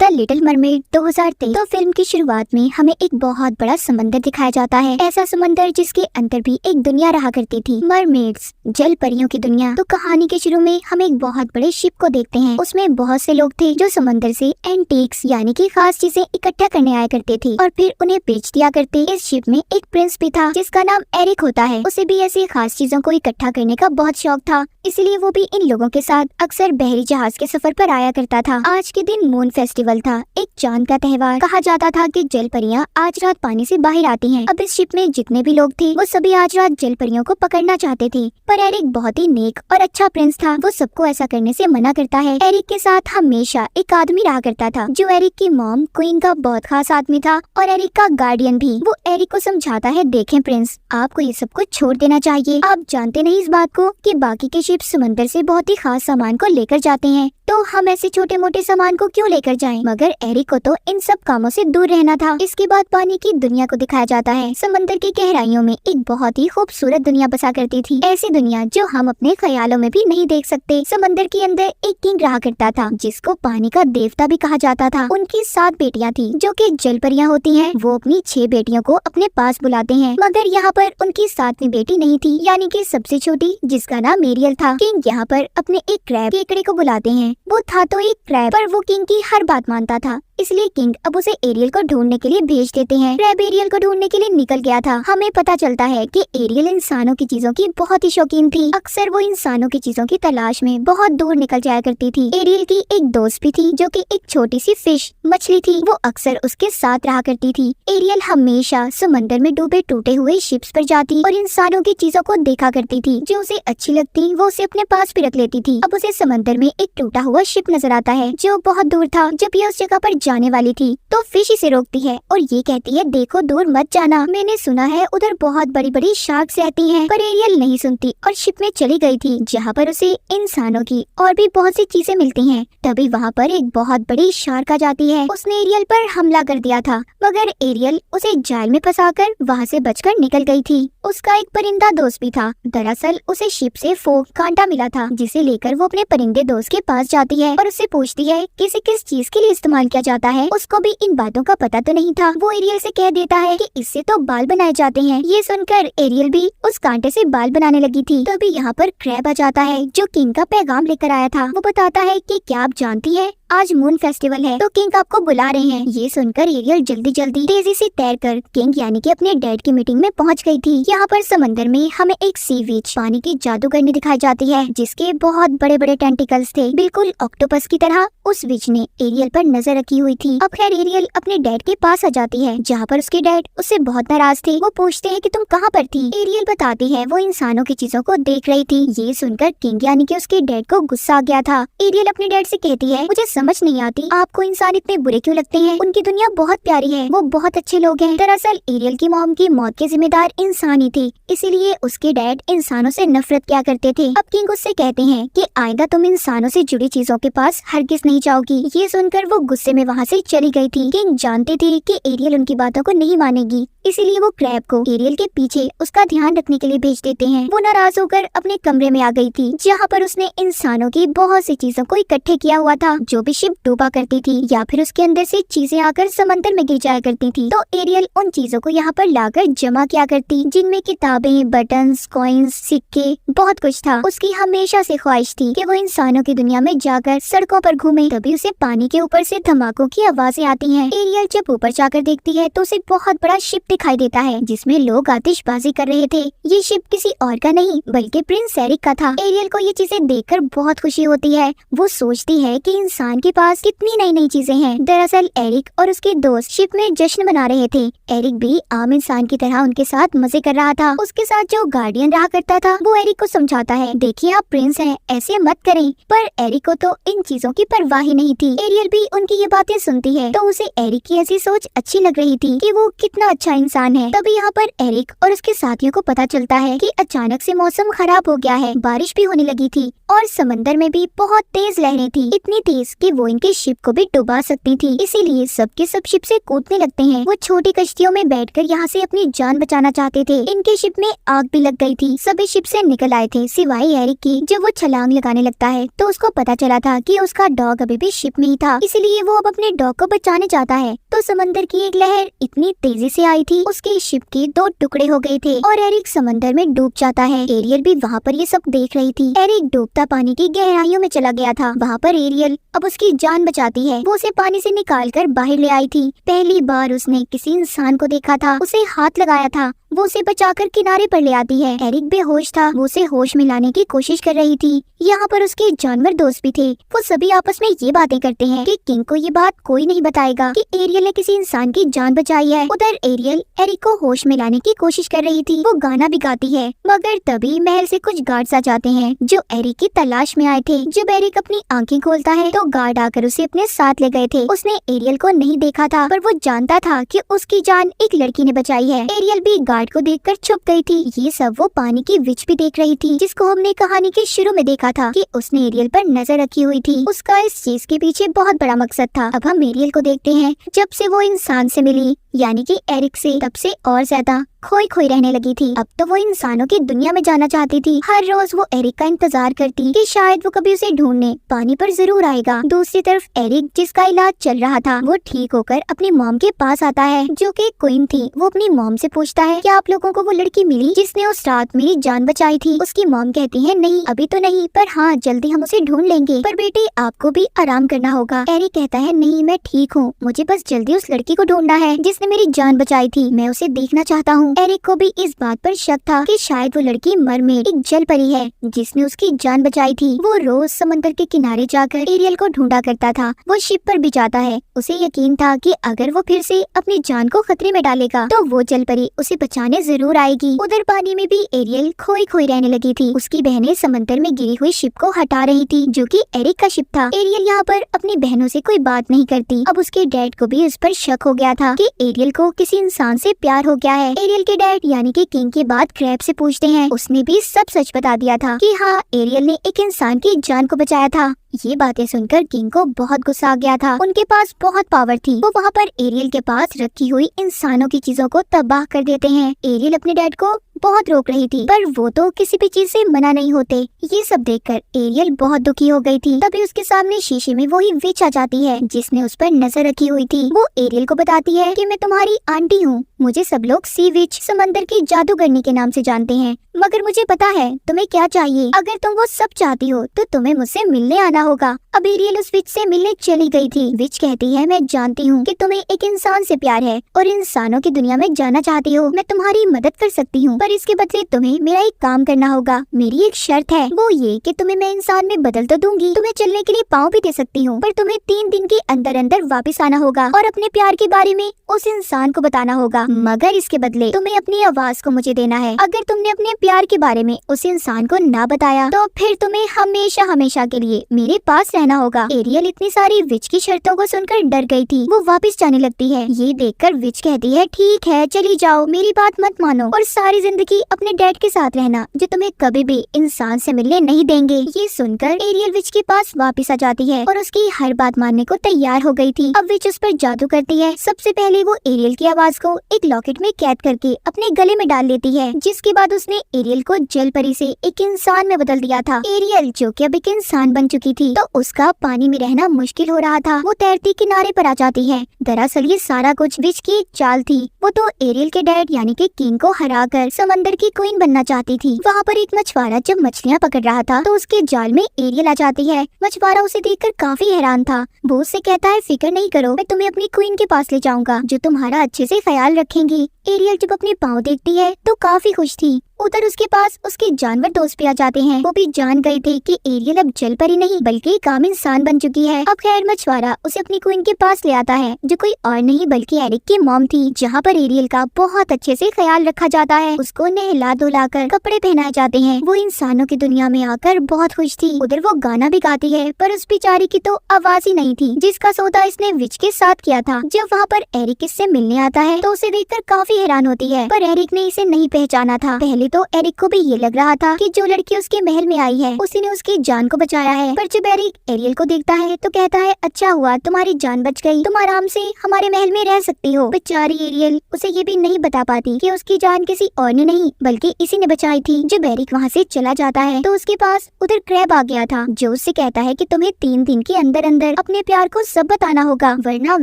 The little mermaid 2023। तो film की शुरुआत में हमें एक बहुत बड़ा समंदर दिखाया जाता है। ऐसा समंदर जिसके अंदर भी एक दुनिया रहा करती थी, मरमेड्स, जल परियों की दुनिया। तो कहानी के शुरू में हम एक बहुत बड़े शिप को देखते हैं। उसमें बहुत से लोग थे जो समंदर से एंटीक्स यानी कि खास चीजें इकट्ठा करने आया करते थे और फिर उन्हें बेच दिया करते। इस शिप में एक प्रिंस भी था जिसका नाम एरिक होता है। उसे भी ऐसी खास चीजों को इकट्ठा करने का बहुत शौक था, इसलिए वो भी इन लोगों के साथ अक्सर बहरी जहाज के सफर पर आया करता था। आज के दिन मून फेस्टिवल था, एक चांद का त्योहार। कहा जाता था कि जल परियां आज रात पानी से बाहर आती हैं। अब इस शिप में जितने भी लोग थे वो सभी आज रात जल परियों को पकड़ना चाहते थे, पर एरिक बहुत ही नेक और अच्छा प्रिंस था। वो सबको ऐसा करने से मना करता है। एरिक के साथ हमेशा एक आदमी रहा करता था जो एरिक की मॉम क्वीन का बहुत खास आदमी था और एरिक का गार्डियन भी। वो एरिक को समझाता है, देखें प्रिंस, आपको ये सब कुछ छोड़ देना चाहिए। आप जानते नहीं इस बात को कि बाकी के शिप समंदर से बहुत ही खास सामान को लेकर जाते हैं, तो हम ऐसे छोटे मोटे सामान को क्यों लेकर जाएं? मगर एरिक को तो इन सब कामों से दूर रहना था। इसके बाद पानी की दुनिया को दिखाया जाता है। समंदर की गहराइयों में एक बहुत ही खूबसूरत दुनिया बसा करती थी, ऐसी दुनिया जो हम अपने ख्यालों में भी नहीं देख सकते। समंदर के अंदर एक किंग रहा करता था जिसको पानी का देवता भी कहा जाता था। उनकी 7 बेटियां थी जो कि जल परियां होती हैं। वो अपनी 6 बेटियों को अपने पास बुलाते हैं, मगर यहाँ पर उनकी 7वीं बेटी नहीं थी, यानी कि सबसे छोटी, जिसका नाम एरियल था। किंग यहाँ पर अपने एक क्रैब केकड़े को बुलाते हैं। वो था तो एक क्रैब, पर वो किंग की हर बात मानता था, इसलिए किंग अब उसे एरियल को ढूंढने के लिए भेज देते हैं। क्रैब एरियल को ढूंढने के लिए निकल गया था। हमें पता चलता है कि एरियल इंसानों की चीजों की बहुत ही शौकीन थी। अक्सर वो इंसानों की चीजों की तलाश में बहुत दूर निकल जाया करती थी। एरियल की एक दोस्त भी थी जो कि एक छोटी सी फिश मछली थी। वो अक्सर उसके साथ रहा करती थी। एरियल हमेशा समंदर में डूबे टूटे हुए शिप्स पर जाती और इंसानों की चीजों को देखा करती थी। जो उसे अच्छी लगती वो उसे अपने पास भी रख लेती थी। अब उसे समंदर में एक टूटा हुआ शिप नजर आता है जो बहुत दूर था। जब ये उस जगह पर जाने वाली थी तो फिश इसे रोकती है और ये कहती है, देखो दूर मत जाना, मैंने सुना है उधर बहुत बड़ी बड़ी शार्क्स रहती हैं। पर एरियल नहीं सुनती और शिप में चली गई थी जहाँ पर उसे इंसानों की और भी बहुत सी चीजें मिलती हैं। तभी वहाँ पर एक बहुत बड़ी शार्क आ जाती है। उसने एरियल पर हमला कर दिया था, मगर एरियल उसे जाल में फंसाकर वहाँ से बचकर निकल गई थी। उसका एक परिंदा दोस्त भी था। दरअसल उसे शिप से फोक कांटा मिला था, जिसे लेकर वो अपने परिंदे दोस्त के पास जाती है और उससे पूछती है कि इसे किस चीज के लिए इस्तेमाल किया जाता है। उसको भी इन बातों का पता तो नहीं था। वो एरियल से कह देता है कि इससे तो बाल बनाए जाते हैं। ये सुनकर एरियल भी उस कांटे से बाल बनाने लगी थी। तभी यहाँ पर क्रैब आ जाता है जो किंग का पैगाम लेकर आया था। वो बताता है कि क्या आप जानती है आज मून फेस्टिवल है, तो किंग आपको बुला रहे हैं। ये सुनकर एरियल जल्दी जल्दी तेजी से तैरकर किंग यानी कि अपने डैड की मीटिंग में पहुंच गई थी। यहाँ पर समंदर में हमें एक सी विच पानी की जादूगरनी दिखाई जाती है जिसके बहुत बड़े बड़े टेंटिकल्स थे, बिल्कुल ऑक्टोपस की तरह। उस विच ने एरियल पर नजर रखी हुई थी। अब खैर एरियल अपने डैड के पास आ जाती है जहाँ पर उसके डैड उससे बहुत नाराज थे। वो पूछते हैं कि तुम कहाँ पर थी? एरियल बताती है वो इंसानों की चीजों को देख रही थी। ये सुनकर किंग यानी कि उसके डैड को गुस्सा आ गया था। एरियल अपने डैड से कहती है, मुझे समझ नहीं आती आपको इंसान इतने बुरे क्यों लगते हैं? उनकी दुनिया बहुत प्यारी है, वो बहुत अच्छे लोग हैं। दरअसल एरियल की मॉम की मौत के जिम्मेदार इंसान ही थे, इसीलिए उसके डैड इंसानों से नफरत किया करते थे। अब किंग उससे कहते हैं कि आइंदा तुम इंसानों से जुड़ी चीजों के पास हरगिज नहीं जाओगी। ये सुनकर वो गुस्से में वहाँ से चली गई थी। किंग जानते थे कि एरियल उनकी बातों को नहीं मानेगी, इसीलिए वो क्रैब को एरियल के पीछे उसका ध्यान रखने के लिए भेज देते हैं। वो नाराज होकर अपने कमरे में आ गई थी जहाँ पर उसने इंसानों की बहुत सी चीजों को इकट्ठे किया हुआ था जो भी शिप डूबा करती थी या फिर उसके अंदर से चीजें आकर समंदर में गिर जाया करती थी। तो एरियल उन चीजों को यहाँ पर लाकर जमा किया करती, जिनमें किताबें, बटन्स, कॉइन्स, सिक्के, बहुत कुछ था। उसकी हमेशा से ख्वाहिश थी कि वो इंसानों की दुनिया में जाकर सड़कों पर घूमे। तभी उसे पानी के ऊपर से धमाकों की आवाजें आती हैं। एरियल जब ऊपर जाकर देखती है तो उसे बहुत बड़ा शिप दिखाई देता है जिसमें लोग आतिशबाजी कर रहे थे। ये शिप किसी और का नहीं बल्कि प्रिंस एरिक का था। एरियल को ये चीजें देखकर बहुत खुशी होती है। वो सोचती है कि इंसान के पास कितनी नई नई चीजें हैं। दरअसल एरिक और उसके दोस्त शिप में जश्न मना रहे थे। एरिक भी आम इंसान की तरह उनके साथ मजे कर रहा था। उसके साथ जो गार्डियन रहा करता था वो एरिक को समझाता है, देखिए आप प्रिंस हैं, ऐसे मत करें। पर एरिक को तो इन चीजों की परवाह ही नहीं थी। एरियल भी उनकी ये बातें सुनती है तो उसे एरिक की ऐसी सोच अच्छी लग रही थी कि वो कितना अच्छा इंसान है। तभी यहाँ पर एरिक और उसके साथियों को पता चलता है कि अचानक से मौसम खराब हो गया है, बारिश भी होने लगी थी। और समंदर में भी बहुत तेज लहरें थी, इतनी तेज कि वो इनके शिप को भी डुबा सकती थी। इसीलिए सबके सब शिप से कूदने लगते हैं। वो छोटी कश्तियों में बैठकर यहाँ से अपनी जान बचाना चाहते थे। इनके शिप में आग भी लग गई थी। सभी शिप से निकल आए थे सिवाय एरिक की। जब वो छलांग लगाने लगता है तो उसको पता चला था कि उसका डॉग अभी भी शिप में ही था, इसीलिए वो अब अपने डॉग को बचाने चाहता है। तो समंदर की एक लहर इतनी तेजी से आई थी, उसके शिप के 2 टुकड़े हो गए थे और एरिक समंदर में डूब जाता है। एरियल भी वहाँ पर ये सब देख रही थी। एरिक डूबता पानी की गहराइयों में चला गया था। वहाँ पर एरियल अब उसकी जान बचाती है। वो उसे पानी से निकालकर बाहर ले आई थी। पहली बार उसने किसी इंसान को देखा था, उसे हाथ लगाया था। वो उसे बचाकर किनारे पर ले आती है। एरिक बेहोश था, वो उसे होश में लाने की कोशिश कर रही थी। यहाँ पर उसके जानवर दोस्त भी थे। वो सभी आपस में ये बातें करते हैं कि किंग को ये बात कोई नहीं बताएगा कि एरियल ने किसी इंसान की जान बचाई है। उधर एरियल एरिक को होश में लाने की कोशिश कर रही थी। वो गाना भी गाती है, मगर तभी महल से कुछ गार्ड्स आ जाते हैं जो एरिक की तलाश में आए थे। जब एरिक अपनी आंखें खोलता है तो गार्ड आकर उसे अपने साथ ले गए थे। उसने एरियल को नहीं देखा था, पर वो जानता था कि उसकी जान एक लड़की ने बचाई है। एरियल भी गार्ड को देखकर छुप गई थी। ये सब वो पानी की विच भी देख रही थी, जिसको हमने कहानी के शुरू में देखा था कि उसने एरियल पर नजर रखी हुई थी। उसका इस चीज के पीछे बहुत बड़ा मकसद था। अब हम एरियल को देखते हैं। जब से वो इंसान से मिली, यानी कि एरिक से, तब से और ज्यादा खोई खोई रहने लगी थी। अब तो वो इंसानों की दुनिया में जाना चाहती थी। हर रोज वो एरिक का इंतजार करती कि शायद वो कभी उसे ढूंढने पानी पर जरूर आएगा। दूसरी तरफ एरिक, जिसका इलाज चल रहा था, वो ठीक होकर अपनी मॉम के पास आता है, जो कि क्वीन थी। वो अपनी मॉम से पूछता है, क्या आप लोगों को वो लड़की मिली जिसने उस रात मेरी जान बचाई थी? उसकी मॉम कहती है, नहीं अभी तो नहीं, पर हाँ जल्दी हम उसे ढूंढ लेंगे। पर बेटे आपको भी आराम करना होगा। एरिक कहता है, नहीं मैं ठीक हूँ, मुझे बस जल्दी उस लड़की को ढूंढना है जिसने मेरी जान बचाई थी। मैं उसे देखना चाहता हूँ। एरिक को भी इस बात पर शक था कि शायद वो लड़की मरमेड, एक जल परी है जिसने उसकी जान बचाई थी। वो रोज समंदर के किनारे जाकर एरियल को ढूंढा करता था। वो शिप पर भी जाता है। उसे यकीन था कि अगर वो फिर से अपनी जान को खतरे में डालेगा तो वो जल परी उसे बचाने जरूर आएगी। उधर पानी में भी एरियल खोई खोई रहने लगी थी। उसकी बहनें समंदर में गिरी हुई शिप को हटा रही थी, जो कि एरिक का शिप था। एरियल यहाँ पर अपनी बहनों से कोई बात नहीं करती। अब उसके डैड को भी उस पर शक हो गया था कि एरियल को किसी इंसान से प्यार हो गया है। एरियल के डैड यानी कि किंग के बाद क्रैब से पूछते हैं। उसने भी सब सच बता दिया था कि हाँ एरियल ने एक इंसान की जान को बचाया था। ये बातें सुनकर किंग को बहुत गुस्सा आ गया था। उनके पास बहुत पावर थी। वो वहाँ पर एरियल के पास रखी हुई इंसानों की चीजों को तबाह कर देते हैं। एरियल अपने डैड को बहुत रोक रही थी, पर वो तो किसी भी चीज से मना नहीं होते। ये सब देखकर एरियल बहुत दुखी हो गई थी। तभी उसके सामने शीशे में वही विच आ जाती है जिसने उस पर नजर रखी हुई थी। वो एरियल को बताती है कि मैं तुम्हारी आंटी हूँ। मुझे सब लोग सी विच, समंदर की जादूगरनी के नाम से जानते हैं, मगर मुझे पता है तुम्हें क्या चाहिए। अगर तुम वो सब चाहती हो तो तुम्हें मुझसे मिलने आना होगा। अब एरियल उस विच से मिलने चली गई थी। विच कहती है, मैं जानती हूँ कि तुम्हें एक इंसान से प्यार है और इंसानों की दुनिया में जाना चाहती हो। मैं तुम्हारी मदद कर सकती हूँ, पर इसके बदले तुम्हें मेरा एक काम करना होगा। मेरी एक शर्त है, वो ये कि तुम्हें मैं इंसान में बदल तो दूंगी, तुम्हें चलने के लिए पाँव भी दे सकती हूँ, पर तुम्हें 3 दिन के अंदर अंदर वापस आना होगा और अपने प्यार के बारे में उस इंसान को बताना होगा। मगर इसके बदले तुम्हें अपनी आवाज को मुझे देना है। अगर तुमने अपने प्यार के बारे में उस इंसान को ना बताया तो फिर तुम्हें हमेशा हमेशा के लिए मेरे पास रहना होगा। एरियल इतनी सारी विच की शर्तों को सुनकर डर गई थी। वो वापस जाने लगती है। ये देखकर विच कहती है, ठीक है चली जाओ, मेरी बात मत मानो और सारी जिंदगी अपने डैड के साथ रहना, जो तुम्हें कभी भी इंसान से मिलने नहीं देंगे। ये सुनकर एरियल विच के पास वापस आ जाती है और उसकी हर बात मानने को तैयार हो गई थी। अब विच उस पर जादू करती है। सबसे पहले वो एरियल की आवाज को एक लॉकेट में कैद करके अपने गले में डाल लेती है, जिसके बाद उसने एरियल को जल परी से एक इंसान में बदल दिया था। एरियल जो कि अब एक इंसान बन चुकी थी, तो उसका पानी में रहना मुश्किल हो रहा था। वो तैरती किनारे पर आ जाती है। दरअसल ये सारा कुछ विच की एक चाल थी। वो तो एरियल के डैड यानी कि किंग को हराकर समंदर की क्वीन बनना चाहती थी। वहाँ पर एक मछुआरा जब मछलियाँ पकड़ रहा था तो उसके जाल में एरियल आ जाती है। मछुआरा उसे देखकर काफी हैरान था। वो उससे कहता है, फिक्र नहीं करो, मैं तुम्हें अपनी क्वीन के पास ले जाऊंगा जो तुम्हारा अच्छे से ख्याल रखेंगी। एरियल जब अपने पाँव देखती है तो काफी खुश थी। उधर उसके पास उसके जानवर दोस्त भी आ जाते हैं। वो भी जान गए थे कि एरियल अब जल परी नहीं बल्कि एक आम इंसान बन चुकी है। अब खैर मछुआरा उसे अपनी क्वीन के पास ले आता है, जो कोई और नहीं बल्कि एरिक की मॉम थी, जहाँ पर एरियल का बहुत अच्छे से ख्याल रखा जाता है। उसको नहला धुलाकर कपड़े पहनाए जाते हैं। वो इंसानों की दुनिया में आकर बहुत खुश थी। उधर वो गाना भी गाती है, पर उस बेचारी की तो आवाज ही नहीं थी जिसका सौदा इसने विच के साथ किया था। जब वहाँ पर एरिक इससे मिलने आता है तो उसे देखकर काफी हैरान होती है, पर एरिक ने इसे नहीं पहचाना था। पहले तो एरिक को भी ये लग रहा था कि जो लड़की उसके महल में आई है उसी ने उसकी जान को बचाया है। पर जब एरिक एरियल को देखता है तो कहता है अच्छा हुआ तुम्हारी जान बच गई, तुम आराम से हमारे महल में रह सकती हो। बेचारी एरियल उसे ये भी नहीं बता पाती कि उसकी जान किसी और ने नहीं बल्कि इसी ने बचाई थी। जब एरिक वहाँ से चला जाता है तो उसके पास उधर क्रैब आ गया था जो उससे कहता है कि तुम्हें 3 दिन के अंदर अंदर अपने प्यार को सब बताना होगा वरना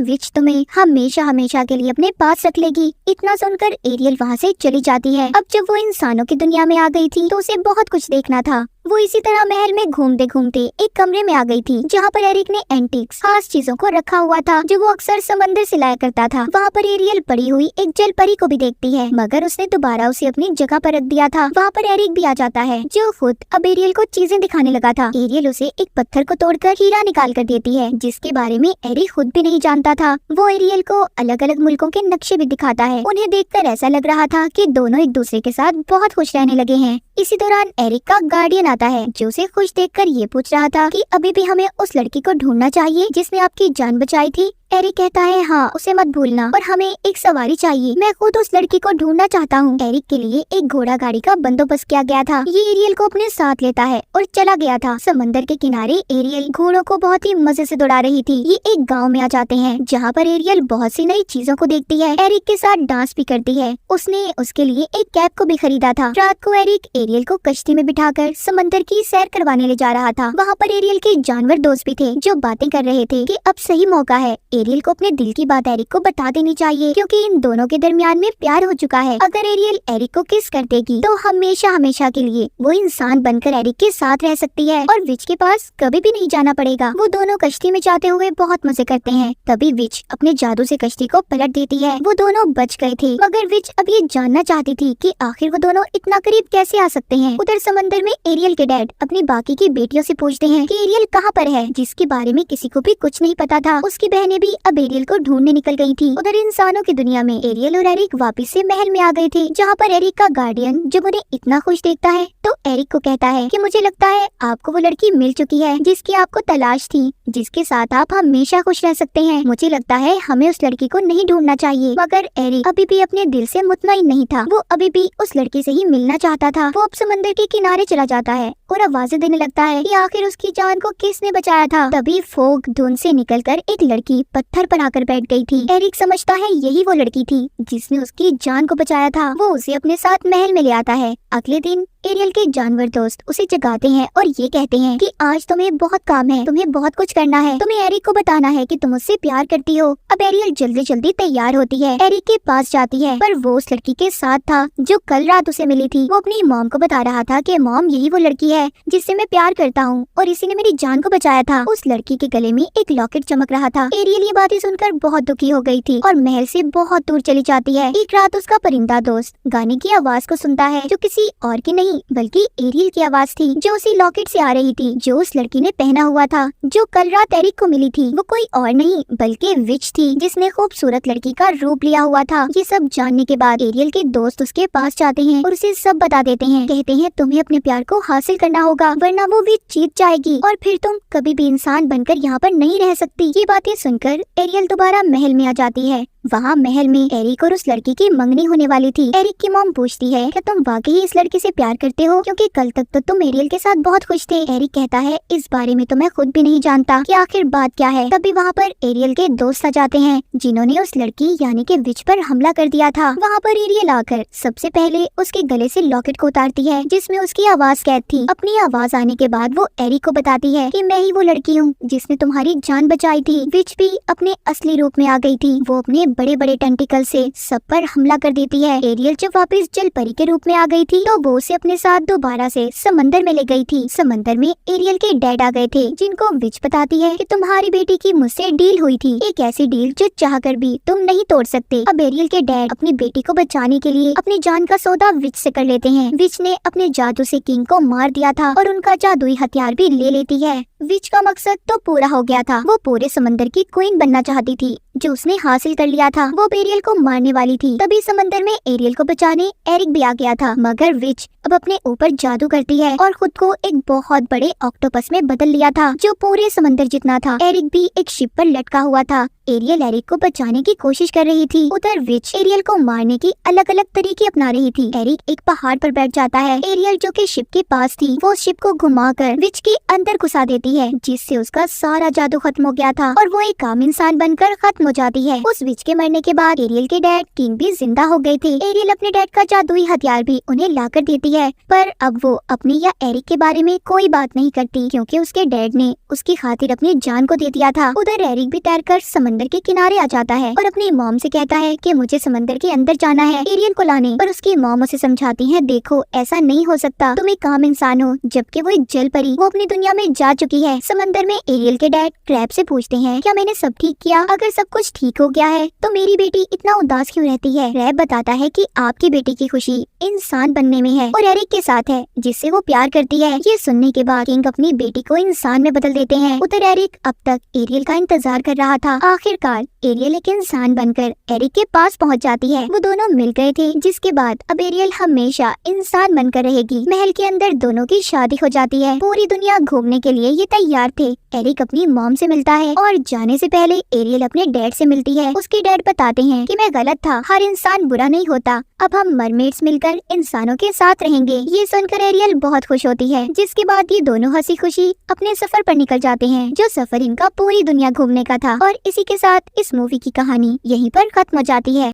विच तुम्हें हमेशा हमेशा के लिए अपने पास रख लेगी। इतना सुनकर एरियल वहाँ से चली जाती है। अब जब वो इंसानों की दुनिया में आ गई थी तो उसे बहुत कुछ देखना था। वो इसी तरह महल में घूमते घूमते एक कमरे में आ गई थी जहाँ पर एरिक ने एंटीक्स खास चीजों को रखा हुआ था जो वो अक्सर समंदर से लाया करता था। वहाँ पर एरियल पड़ी हुई एक जल परी को भी देखती है मगर उसने दोबारा उसे अपनी जगह पर रख दिया था। वहाँ पर एरिक भी आ जाता है जो खुद अब एरियल को चीजें दिखाने लगा था। एरियल उसे एक पत्थर को तोड़कर हीरा निकाल कर देती है जिसके बारे में एरिक खुद भी नहीं जानता था। वो एरियल को अलग अलग मुल्कों के नक्शे भी दिखाता है। उन्हें देखकर ऐसा लग रहा था कि दोनों एक दूसरे के साथ बहुत खुश रहने लगे हैं। इसी दौरान एरिक का गार्डियन आता है जो उसे खुश देखकर ये पूछ रहा था कि अभी भी हमें उस लड़की को ढूंढना चाहिए जिसने आपकी जान बचाई थी। एरिक कहता है हाँ उसे मत भूलना और हमें एक सवारी चाहिए, मैं खुद उस लड़की को ढूंढना चाहता हूँ। एरिक के लिए एक घोड़ा गाड़ी का बंदोबस्त किया गया था। ये एरियल को अपने साथ लेता है और चला गया था। समंदर के किनारे एरियल घोड़ों को बहुत ही मजे से दौड़ा रही थी। ये एक गाँव में आ जाते हैं जहाँ पर एरियल बहुत सी नई चीजों को देखती है। एरिक के साथ डांस भी करती है। उसने उसके लिए एक कैप को भी खरीदा था। रात को एरिक एरियल को कश्ती में बिठाकर समंदर की सैर करवाने ले जा रहा था। वहाँ पर एरियल के जानवर दोस्त भी थे जो बातें कर रहे थे कि अब सही मौका है एरियल को अपने दिल की बात एरिक को बता देनी चाहिए क्योंकि इन दोनों के दरमियान में प्यार हो चुका है। अगर एरियल एरिक को किस कर देगी तो हमेशा हमेशा के लिए वो इंसान बनकर एरिक के साथ रह सकती है और विच के पास कभी भी नहीं जाना पड़ेगा। वो दोनों कश्ती में जाते हुए बहुत मजे करते हैं। तभी विच अपने जादू से कश्ती को पलट देती है। वो दोनों बच गए थे मगर विच अब ये जानना चाहती थी कि आखिर वो दोनों इतना करीब कैसे आ सकते हैं। उधर समंदर में एरियल के डैड अपनी बाकी की बेटियों से पूछते हैं कि एरियल कहाँ पर है, जिसके बारे में किसी को भी कुछ नहीं पता था। उसकी बहनें भी अब एरियल को ढूंढने निकल गई थी। उधर इंसानों की दुनिया में एरियल और एरिक वापस से महल में आ गए थे जहाँ पर एरिक का गार्डियन जब उन्हें इतना खुश देखता है तो एरिक को कहता है कि मुझे लगता है आपको वो लड़की मिल चुकी है जिसकी आपको तलाश थी, जिसके साथ आप हमेशा खुश रह सकते हैं। मुझे लगता है हमें उस लड़की को नहीं ढूंढना चाहिए। मगर एरिक अभी भी अपने दिल से मुतमईन नहीं था। वो अभी भी उस लड़की से ही मिलना चाहता था। वो अब समंदर के किनारे चला जाता है और आवाजें देने लगता है कि आखिर उसकी जान को किसने बचाया था। तभी फोग धुंध से निकलकर एक लड़की पत्थर पर आकर बैठ गई थी। एरिक समझता है यही वो लड़की थी जिसने उसकी जान को बचाया था। वो उसे अपने साथ महल में ले आता है। अगले दिन एरियल के जानवर दोस्त उसे जगाते हैं और ये कहते हैं कि आज तुम्हें बहुत काम है, तुम्हें बहुत कुछ करना है, तुम्हें एरिक को बताना है कि तुम उससे प्यार करती हो। अब एरियल जल्दी जल्दी तैयार होती है, एरिक के पास जाती है पर वो उस लड़की के साथ था जो कल रात उसे मिली थी। वो अपनी मॉम को बता रहा था कि मॉम यही वो लड़की है जिससे मैं प्यार करता हूँ और इसी ने मेरी जान को बचाया था। उस लड़की के गले में एक लॉकेट चमक रहा था। एरियल ये बातें सुनकर बहुत दुखी हो गई थी और महल से बहुत दूर चली जाती है। एक रात उसका परिंदा दोस्त गाने की आवाज को सुनता है जो किसी और की नहीं बल्कि एरियल की आवाज थी जो उसी लॉकेट से आ रही थी जो उस लड़की ने पहना हुआ था जो कल रात एरिक को मिली थी। वो कोई और नहीं बल्कि विच थी जिसने खूबसूरत लड़की का रूप लिया हुआ था। ये सब जानने के बाद एरियल के दोस्त उसके पास जाते हैं और उसे सब बता देते हैं। कहते हैं तुम्हें अपने प्यार को हासिल करना होगा वरना वो विच जीत जाएगी और फिर तुम कभी भी इंसान बनकर यहाँ पर नहीं रह सकती। ये बातें सुनकर एरियल दोबारा महल में आ जाती है। वहाँ महल में एरिक और उस लड़की की मंगनी होने वाली थी। एरिक की मॉम पूछती है क्या तुम वाकई इस लड़की से प्यार करते हो, क्योंकि कल तक तो तुम एरियल के साथ बहुत खुश थे। एरिक कहता है इस बारे में तो मैं खुद भी नहीं जानता कि आखिर बात क्या है। तभी वहाँ पर एरियल के दोस्त आ जाते हैं जिन्होंने उस लड़की यानी कि विच पर हमला कर दिया था। वहाँ पर एरियल आकर सबसे पहले उसके गले से लॉकेट को उतारती है जिसमें उसकी आवाज कैद थी। अपनी आवाज आने के बाद वो एरिक को बताती है कि मैं ही वो लड़की हूँ जिसने तुम्हारी जान बचाई थी। विच भी अपने असली रूप में आ गई थी। वो अपने बड़े बड़े टेंटिकल से सब पर हमला कर देती है। एरियल जब वापस जल परी के रूप में आ गई थी तो वो उसे अपने साथ दोबारा से समंदर में ले गई थी। समंदर में एरियल के डैड आ गए थे जिनको विच बताती है कि तुम्हारी बेटी की मुझसे डील हुई थी, एक ऐसी डील जो चाहकर भी तुम नहीं तोड़ सकते। अब एरियल के डैड अपनी बेटी को बचाने के लिए अपनी जान का सौदा विच से कर लेते हैं। विच ने अपने जादू से किंग को मार दिया था और उनका जादुई हथियार भी ले लेती है। विच का मकसद तो पूरा हो गया था। वो पूरे समंदर की क्वीन बनना चाहती थी जो उसने हासिल कर लिया लिया था। वो एरियल को मारने वाली थी। तभी समंदर में एरियल को बचाने एरिक भी आ गया था, मगर विच अब अपने ऊपर जादू करती है और खुद को एक बहुत बड़े ऑक्टोपस में बदल लिया था जो पूरे समंदर जितना था। एरिक भी एक शिप पर लटका हुआ था। एरियल एरिक को बचाने की कोशिश कर रही थी। उधर विच एरियल को मारने की अलग अलग तरीके अपना रही थी। एरिक एक पहाड़ पर बैठ जाता है। एरियल जो कि शिप के पास थी वो शिप को घुमाकर विच के अंदर घुसा देती है, जिससे उसका सारा जादू खत्म हो गया था और वो एक आम इंसान बनकर खत्म हो जाती है। उस विच के मरने के बाद एरियल के डैड किंग भी जिंदा हो गए थे। एरियल अपने डैड का जादुई हथियार भी उन्हें लाकर देती है, पर अब वो अपनी या एरिक के बारे में कोई बात नहीं करती क्योंकि उसके डैड ने उसकी खातिर अपनी जान को दे दिया था। उधर एरिक भी तैरकर समंदर के किनारे आ जाता है और अपनी मॉम से कहता है कि मुझे समंदर के अंदर जाना है एरियल को लाने, पर उसकी मॉम उसे समझाती है, देखो ऐसा नहीं हो सकता, तुम एक आम इंसान हो, जबकि वो एक जल परी, वो अपनी दुनिया में जा चुकी है। समंदर में एरियल के डैड क्रैब से पूछते हैं, क्या मैंने सब ठीक किया? अगर सब कुछ ठीक हो गया है तो मेरी बेटी इतना उदास क्यों रहती है? क्रैब बताता है कि आपकी बेटी की खुशी इंसान बनने में है और एरिक के साथ है जिससे वो प्यार करती है। ये सुनने के बाद किंग अपनी बेटी को इंसान में बदल देते हैं। उधर एरिक अब तक एरियल का इंतजार कर रहा था। आखिरकार एरियल एक इंसान बनकर एरिक के पास पहुंच जाती है। वो दोनों मिल गए थे, जिसके बाद अब एरियल हमेशा इंसान बनकर रहेगी। महल के अंदर दोनों की शादी हो जाती है। पूरी दुनिया घूमने के लिए ये तैयार थे। एरिक अपनी मॉम से मिलता है और जाने से पहले एरियल अपने डैड से मिलती है। उसके डैड बताते हैं कि मैं गलत था, हर इंसान बुरा नहीं होता, अब हम मरमेड्स मिलकर इंसानों के साथ रहेंगे। ये सुनकर एरियल बहुत खुश होती है, जिसके बाद ये दोनों हंसी खुशी अपने सफर पर निकल जाते हैं, जो सफर इनका पूरी दुनिया घूमने का था। और इसी के साथ इस मूवी की कहानी यहीं पर खत्म हो जाती है।